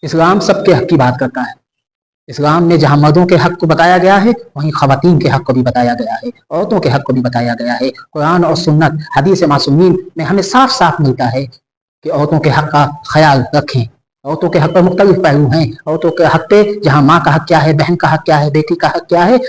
इस्लाम सबके हक की बात करता है। इस्लाम में जहां मर्दों के हक को बताया गया है, वहीं खवातीन के हक को भी बताया गया है, औरतों के हक को भी बताया गया है। कुरान और सुन्नत, हदीस मासूमीन में हमें साफ साफ मिलता है कि औरतों के हक का ख्याल रखें। औरतों के हक पर मुख्तलिफ पहलू हैं। औरतों के हक पे जहाँ माँ का हक क्या है, बहन का हक क्या है, बेटी का हक क्या है।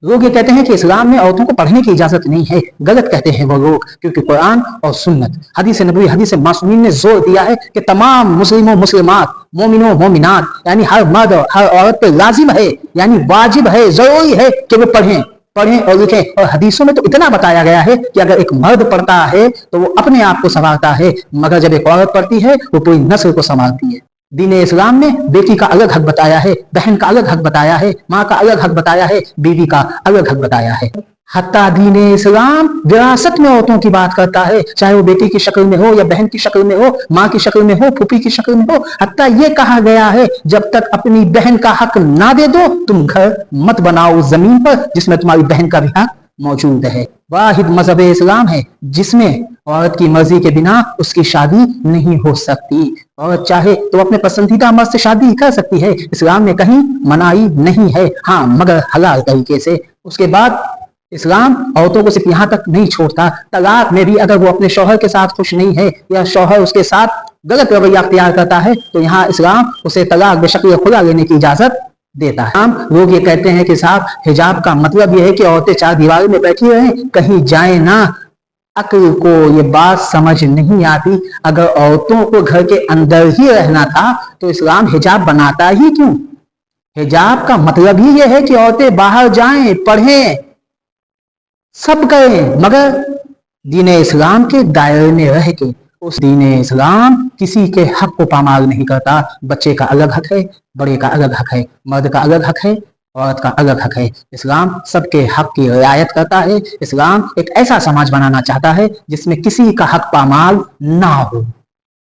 लोग ये कहते हैं कि इस्लाम में औरतों को पढ़ने की इजाजत नहीं है। गलत कहते हैं वो लोग, क्योंकि कुरान और सुन्नत, हदीस नबवी, हदीस मासूमीन ने जोर दिया है कि तमाम मुस्लिमों मुस्लिमात, मोमिनों मोमिनात, यानी हर मर्द हर औरत पे लाजिम है, यानी वाजिब है, जरूरी है कि वो पढ़ें और लिखें। और हदीसों में तो इतना बताया गया है कि अगर एक मर्द पढ़ता है तो वो अपने आप को संभालता है, मगर जब एक औरत पढ़ती है वो पूरी नस्ल को संभालती है। दीन इस्लाम में बेटी का अलग हक बताया है, बहन का अलग हक बताया है, माँ का अलग हक बताया है, बीवी का अलग हक बताया है। हत्ता दीन इस्लाम विरासत में औरतों की बात करता है, चाहे वो बेटी की शक्ल में हो या बहन की शक्ल में हो, माँ की शक्ल में हो, फूफी की शक्ल में हो। हत्ता ये कहा गया है जब तक अपनी बहन का हक ना दे दो, तुम घर मत बनाओ जमीन पर जिसमें तुम्हारी बहन का भी हक मौजूद है। वाहिद मजहब इस्लाम है जिसमें औरत की मर्जी के बिना उसकी शादी नहीं हो सकती। औरत चाहे तो अपने पसंदीदा मर्द से शादी कर सकती है, इस्लाम में कहीं मनाही नहीं है, हाँ मगर हलाल तरीके से। उसके बाद इस्लाम औरतों को सिर्फ यहाँ तक नहीं छोड़ता, तलाक में भी अगर वो अपने शौहर के साथ खुश नहीं है या शौहर उसके साथ गलत रवैया अख्तियार करता है तो यहाँ इस्लाम उसे तलाक बेशक्ल खुला लेने की इजाजत देता है। हम लोग ये कहते हैं कि साहब हिजाब का मतलब ये है कि औरतें चार दीवारों में बैठी रहें, कहीं जाए ना। अक्ल को ये बात समझ नहीं आती। अगर औरतों को घर के अंदर ही रहना था तो इस्लाम हिजाब बनाता ही क्यों? हिजाब का मतलब ही ये है कि औरतें बाहर जाएं, पढ़ें, सब करें, मगर दीन इस्लाम के दायरे में रह के। उस दीन इस्लाम किसी के हक को पामाल नहीं करता। बच्चे का अलग हक है, बड़े का अलग हक है, मर्द का अलग हक है, औरत का अलग हक है। इस्लाम सबके हक की रियायत करता है। इस्लाम एक ऐसा समाज बनाना चाहता है जिसमें किसी का हक पामाल ना हो।